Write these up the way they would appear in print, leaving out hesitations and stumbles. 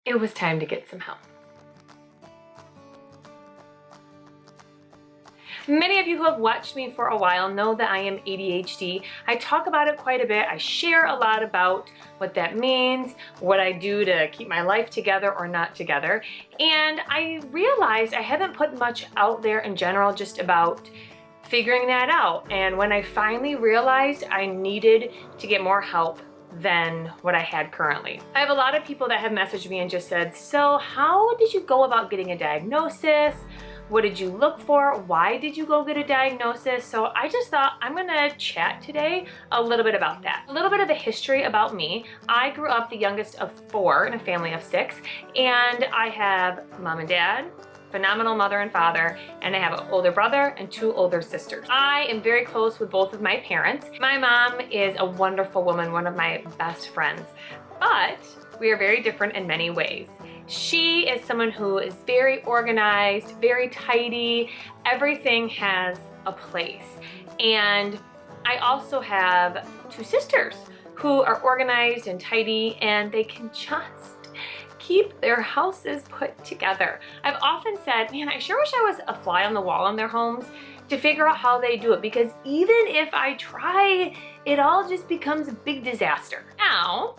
it was time to get some help. Many of you who have watched me for a while know that I am ADHD. I talk about it quite a bit. I share a lot about what that means, what I do to keep my life together or not together. And I realized I haven't put much out there in general just about figuring that out. And when I finally realized I needed to get more help than what I had currently. I have a lot of people that have messaged me and just said, so how did you go about getting a diagnosis? What did you look for? Why did you go get a diagnosis? So I just thought I'm gonna chat today a little bit about that. A little bit of a history about me. I grew up the youngest of 4 in a family of 6, and I have mom and dad, phenomenal mother and father, and I have an older brother and 2 older sisters. I am very close with both of my parents. My mom is a wonderful woman, one of my best friends, but we are very different in many ways. She is someone who is very organized, very tidy. Everything has a place. And I also have 2 sisters who are organized and tidy, and they can just keep their houses put together. I've often said, man, I sure wish I was a fly on the wall in their homes to figure out how they do it, because even if I try, it all just becomes a big disaster. Now,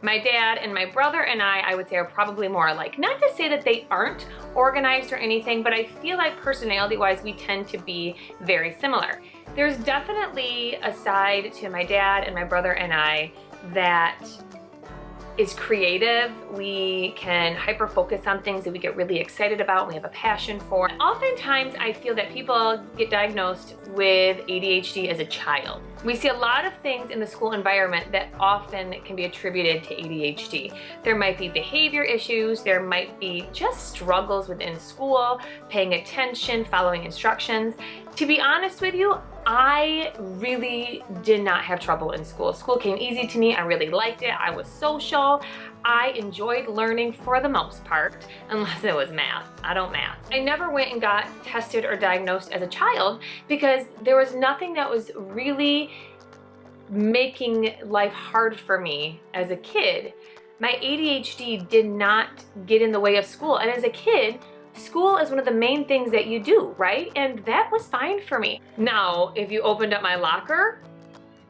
my dad and my brother and I would say, are probably more alike. Not to say that they aren't organized or anything, but I feel like personality-wise, we tend to be very similar. There's definitely a side to my dad and my brother and I that is creative. We can hyper-focus on things that we get really excited about, we have a passion for. Oftentimes, I feel that people get diagnosed with ADHD as a child. We see a lot of things in the school environment that often can be attributed to ADHD. There might be behavior issues, there might be just struggles within school, paying attention, following instructions. To be honest with you, I really did not have trouble in school. School came easy to me. I really liked it. I was social. I enjoyed learning for the most part, unless it was math. I don't math. I never went and got tested or diagnosed as a child because there was nothing that was really making life hard for me as a kid. My ADHD did not get in the way of school. And as a kid, school is one of the main things that you do, right? And that was fine for me. Now, if you opened up my locker,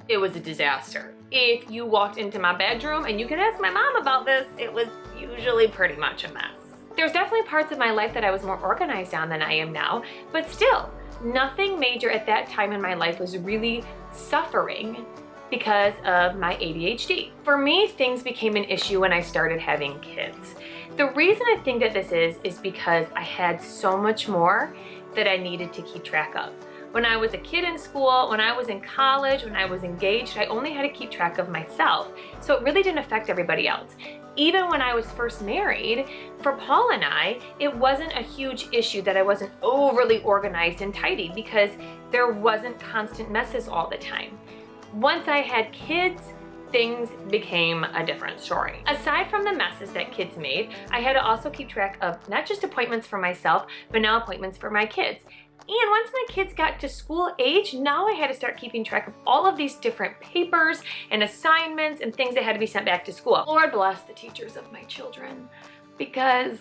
it was a disaster. If you walked into my bedroom, and you can ask my mom about this, it was usually pretty much a mess. There's definitely parts of my life that I was more organized on than I am now, but still, nothing major at that time in my life was really suffering because of my ADHD. For me, things became an issue when I started having kids. The reason I think that this is because I had so much more that I needed to keep track of. When I was a kid in school, when I was in college, when I was engaged, I only had to keep track of myself. So it really didn't affect everybody else. Even when I was first married, for Paul and I, it wasn't a huge issue that I wasn't overly organized and tidy because there wasn't constant messes all the time. Once I had kids, things became a different story. Aside from the messes that kids made, I had to also keep track of not just appointments for myself, but now appointments for my kids. And once my kids got to school age, now I had to start keeping track of all of these different papers and assignments and things that had to be sent back to school. Lord bless the teachers of my children, because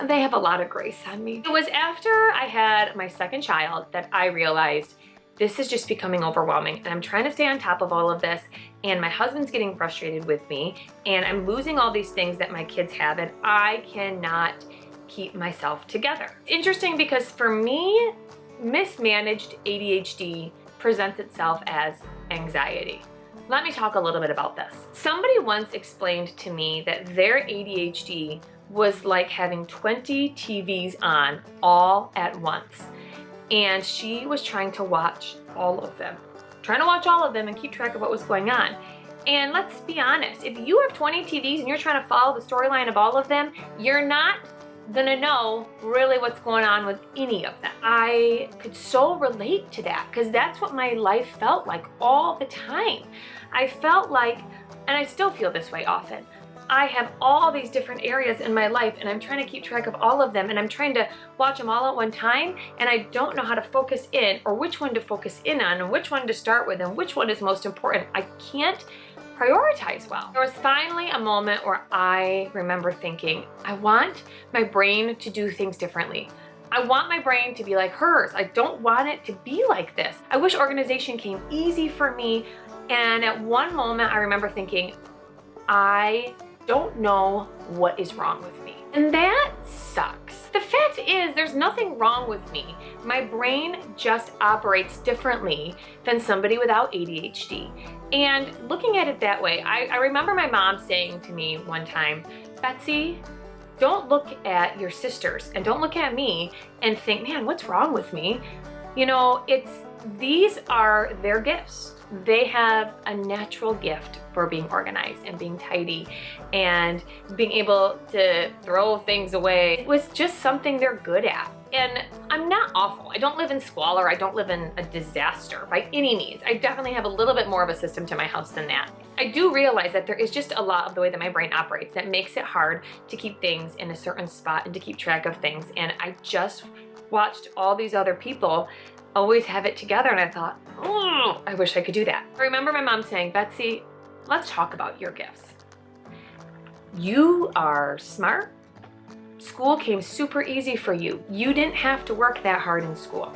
they have a lot of grace on me. It was after I had my second child that I realized this is just becoming overwhelming, and I'm trying to stay on top of all of this, and my husband's getting frustrated with me, and I'm losing all these things that my kids have, and I cannot keep myself together. Interesting, because for me, mismanaged ADHD presents itself as anxiety. Let me talk a little bit about this. Somebody once explained to me that their ADHD was like having 20 TVs on all at once. And she was trying to watch all of them. And keep track of what was going on. And let's be honest, if you have 20 TVs and you're trying to follow the storyline of all of them, you're not gonna know really what's going on with any of them. I could so relate to that because that's what my life felt like all the time. I felt like, and I still feel this way often, I have all these different areas in my life and I'm trying to keep track of all of them and I'm trying to watch them all at one time and I don't know how to focus in or which one to focus in on and which one to start with and which one is most important. I can't prioritize well. There was finally a moment where I remember thinking, I want my brain to do things differently. I want my brain to be like hers. I don't want it to be like this. I wish organization came easy for me. And at one moment, I remember thinking, I don't know what is wrong with me. And that sucks. The fact is, there's nothing wrong with me. My brain just operates differently than somebody without ADHD. And looking at it that way, I remember my mom saying to me one time, Betsy, don't look at your sisters and don't look at me and think, man, what's wrong with me? You know, these are their gifts. They have a natural gift for being organized and being tidy and being able to throw things away. It was just something they're good at. And I'm not awful. I don't live in squalor. I don't live in a disaster by any means. I definitely have a little bit more of a system to my house than that. I do realize that there is just a lot of the way that my brain operates that makes it hard to keep things in a certain spot and to keep track of things. And I just watched all these other people always have it together, and I thought, oh, I wish I could do that. I remember my mom saying, Betsy, let's talk about your gifts. You are smart. School came super easy for you. You didn't have to work that hard in school.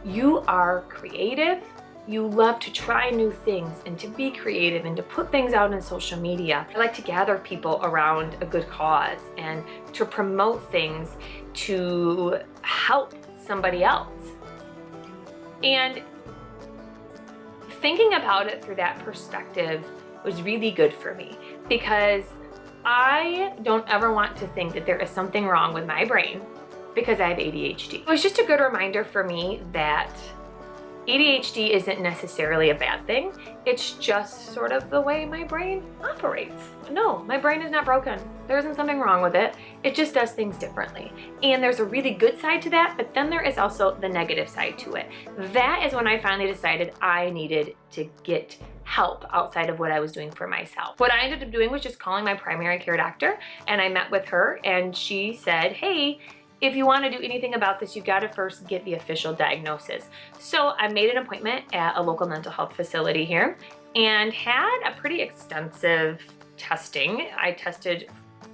You are creative. You love to try new things and to be creative and to put things out on social media. I like to gather people around a good cause and to promote things to help somebody else. And thinking about it through that perspective was really good for me, because I don't ever want to think that there is something wrong with my brain because I have ADHD. It was just a good reminder for me that ADHD isn't necessarily a bad thing. It's just sort of the way my brain operates. No, my brain is not broken. There isn't something wrong with it. It just does things differently. And there's a really good side to that, but then there is also the negative side to it. That is when I finally decided I needed to get help outside of what I was doing for myself. What I ended up doing was just calling my primary care doctor, and I met with her, and she said, hey, if you want to do anything about this, you got to first get the official diagnosis. So I made an appointment at a local mental health facility here and had a pretty extensive testing. I tested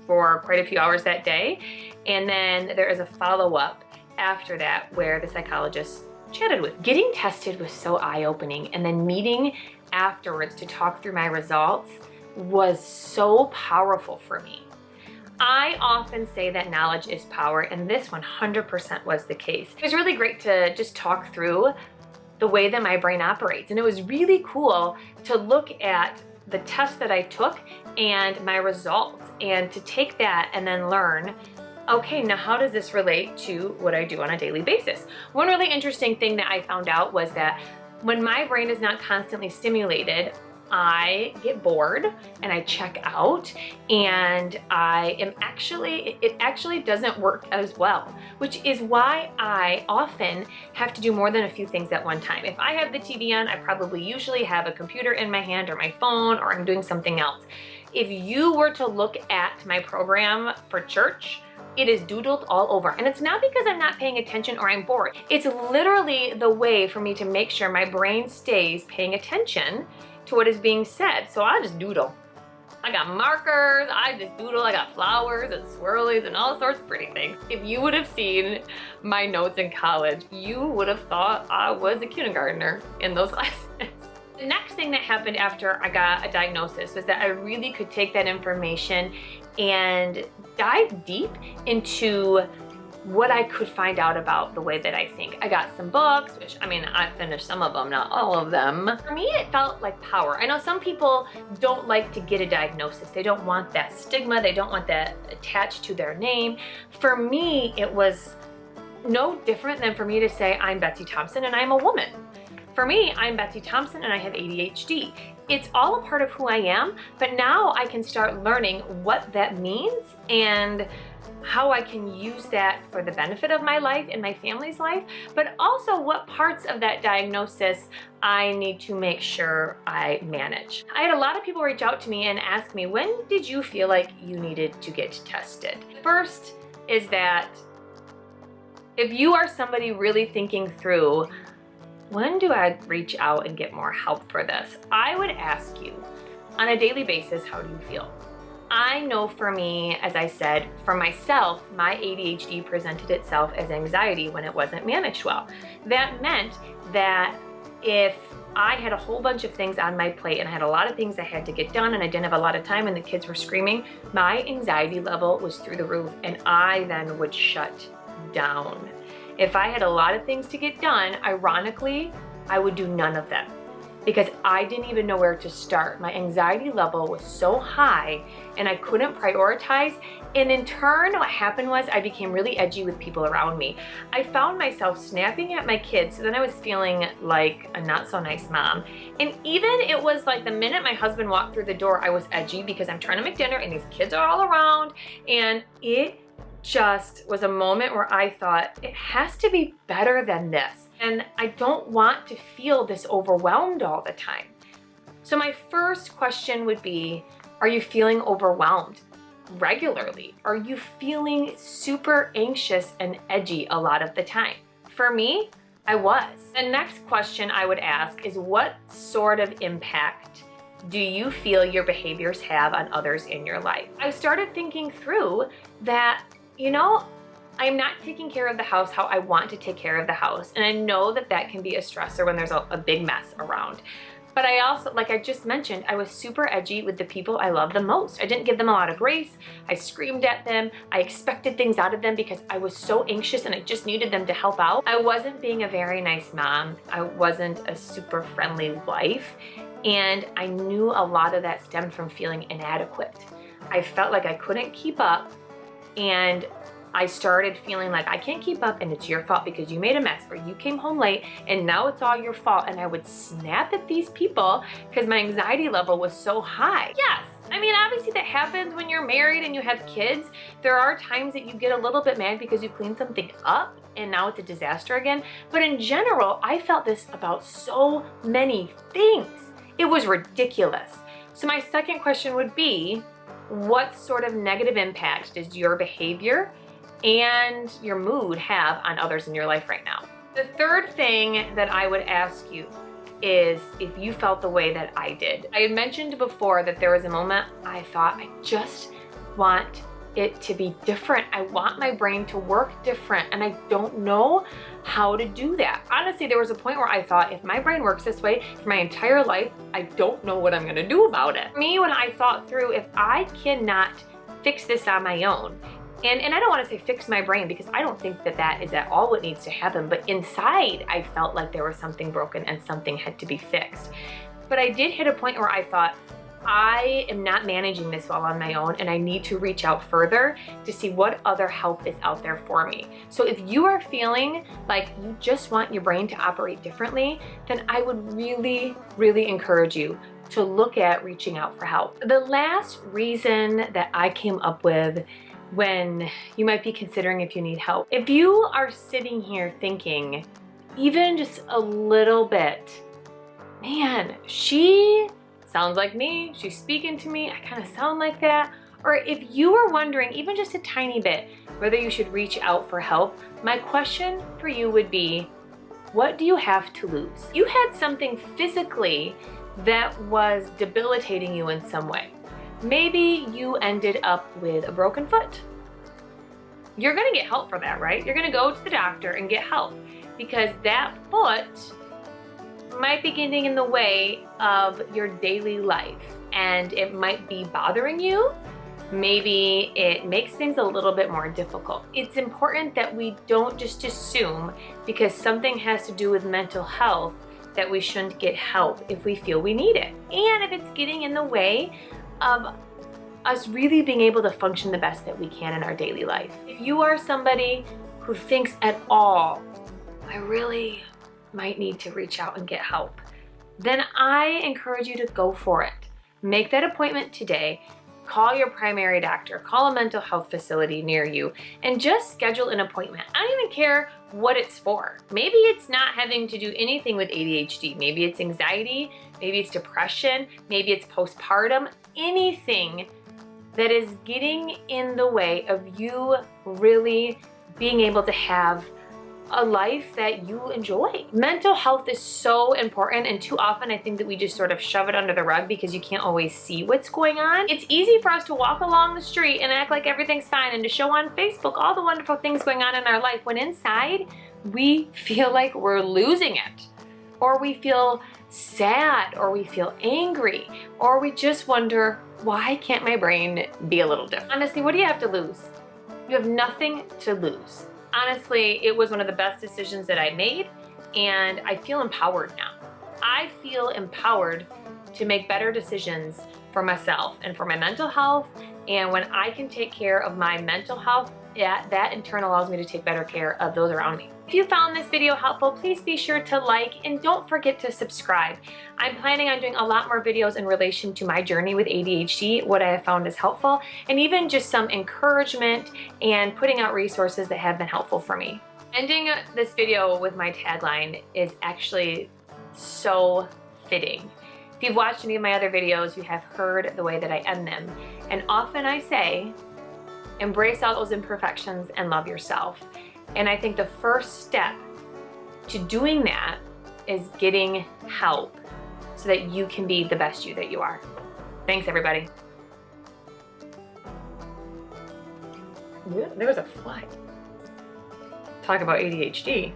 for quite a few hours that day. And then there is a follow-up after that where the psychologist chatted with. Getting tested was so eye-opening, and then meeting afterwards to talk through my results was so powerful for me. I often say that knowledge is power, and this 100% was the case. It was really great to just talk through the way that my brain operates, and it was really cool to look at the test that I took and my results, and to take that and then learn, okay, now how does this relate to what I do on a daily basis? One really interesting thing that I found out was that when my brain is not constantly stimulated, I get bored and I check out, and it actually doesn't work as well, which is why I often have to do more than a few things at one time. If I have the TV on, I probably usually have a computer in my hand or my phone, or I'm doing something else. If you were to look at my program for church, it is doodled all over. And it's not because I'm not paying attention or I'm bored. It's literally the way for me to make sure my brain stays paying attention to what is being said. So I just doodle. I got markers, I just doodle, I got flowers and swirlies and all sorts of pretty things. If you would have seen my notes in college, you would have thought I was a kindergartner in those classes. The next thing that happened after I got a diagnosis was that I really could take that information and dive deep into what I could find out about the way that I think. I got some books, which, I mean, I finished some of them, not all of them. For me, it felt like power. I know some people don't like to get a diagnosis. They don't want that stigma. They don't want that attached to their name. For me, it was no different than for me to say, I'm Betsy Thompson and I'm a woman. For me, I'm Betsy Thompson and I have ADHD. It's all a part of who I am, but now I can start learning what that means and how I can use that for the benefit of my life and my family's life, but also what parts of that diagnosis I need to make sure I manage. I had a lot of people reach out to me and ask me, when did you feel like you needed to get tested? First is that if you are somebody really thinking through, when do I reach out and get more help for this? I would ask you, on a daily basis, how do you feel? I know for me, as I said, for myself, my ADHD presented itself as anxiety when it wasn't managed well. That meant that if I had a whole bunch of things on my plate and I had a lot of things I had to get done and I didn't have a lot of time and the kids were screaming, my anxiety level was through the roof and I then would shut down. If I had a lot of things to get done, ironically, I would do none of them because I didn't even know where to start. My anxiety level was so high and I couldn't prioritize. And in turn, what happened was I became really edgy with people around me. I found myself snapping at my kids, so then I was feeling like a not so nice mom. And even it was like the minute my husband walked through the door, I was edgy because I'm trying to make dinner and these kids are all around. And it just was a moment where I thought, it has to be better than this. And I don't want to feel this overwhelmed all the time. So my first question would be, are you feeling overwhelmed regularly? Are you feeling super anxious and edgy a lot of the time? For me, I was. The next question I would ask is, what sort of impact do you feel your behaviors have on others in your life? I started thinking through that, I'm not taking care of the house how I want to take care of the house. And I know that that can be a stressor when there's a big mess around. But I also, like I just mentioned, I was super edgy with the people I love the most. I didn't give them a lot of grace. I screamed at them. I expected things out of them because I was so anxious and I just needed them to help out. I wasn't being a very nice mom. I wasn't a super friendly wife. And I knew a lot of that stemmed from feeling inadequate. I felt like I couldn't keep up, and I started feeling like I can't keep up and it's your fault because you made a mess or you came home late and now it's all your fault. And I would snap at these people because my anxiety level was so high. Yes, I mean, obviously that happens when you're married and you have kids. There are times that you get a little bit mad because you clean something up and now it's a disaster again. But in general, I felt this about so many things. It was ridiculous. So my second question would be, what sort of negative impact does your behavior and your mood have on others in your life right now? The third thing that I would ask you is if you felt the way that I did. I had mentioned before that there was a moment I thought, I just want it to be different. I want my brain to work different and I don't know how to do that. Honestly, there was a point where I thought, if my brain works this way for my entire life, I don't know what I'm gonna do about it. For me, when I thought through, if I cannot fix this on my own, and I don't want to say fix my brain because I don't think that that is at all what needs to happen, but inside I felt like there was something broken and something had to be fixed. But I did hit a point where I thought, I am not managing this well on my own and I need to reach out further to see what other help is out there for me. So if you are feeling like you just want your brain to operate differently, then I would really, really encourage you to look at reaching out for help. The last reason that I came up with when you might be considering if you need help. If you are sitting here thinking, even just a little bit, man, she sounds like me, she's speaking to me, I kind of sound like that. Or if you are wondering, even just a tiny bit, whether you should reach out for help, my question for you would be, what do you have to lose? You had something physically that was debilitating you in some way. Maybe you ended up with a broken foot. You're gonna get help for that, right? You're gonna go to the doctor and get help because that foot might be getting in the way of your daily life and it might be bothering you. Maybe it makes things a little bit more difficult. It's important that we don't just assume because something has to do with mental health that we shouldn't get help if we feel we need it. And if it's getting in the way of us really being able to function the best that we can in our daily life. If you are somebody who thinks at all, I really might need to reach out and get help, then I encourage you to go for it. Make that appointment today. Call your primary doctor, call a mental health facility near you, and just schedule an appointment. I don't even care what it's for. Maybe it's not having to do anything with ADHD. Maybe it's anxiety, maybe it's depression, maybe it's postpartum, anything that is getting in the way of you really being able to have a life that you enjoy. Mental health is so important, and too often I think that we just sort of shove it under the rug because you can't always see what's going on. It's easy for us to walk along the street and act like everything's fine and to show on Facebook all the wonderful things going on in our life when inside we feel like we're losing it, or we feel sad, or we feel angry, or we just wonder, why can't my brain be a little different? Honestly, what do you have to lose? You have nothing to lose. Honestly, it was one of the best decisions that I made, and I feel empowered now. I feel empowered to make better decisions for myself and for my mental health, and when I can take care of my mental health, that in turn allows me to take better care of those around me. If you found this video helpful, please be sure to like and don't forget to subscribe. I'm planning on doing a lot more videos in relation to my journey with ADHD, what I have found is helpful, and even just some encouragement and putting out resources that have been helpful for me. Ending this video with my tagline is actually so fitting. If you've watched any of my other videos, you have heard the way that I end them. And often I say, embrace all those imperfections and love yourself. And I think the first step to doing that is getting help so that you can be the best you that you are. Thanks, everybody. There was a fly. Talk about ADHD.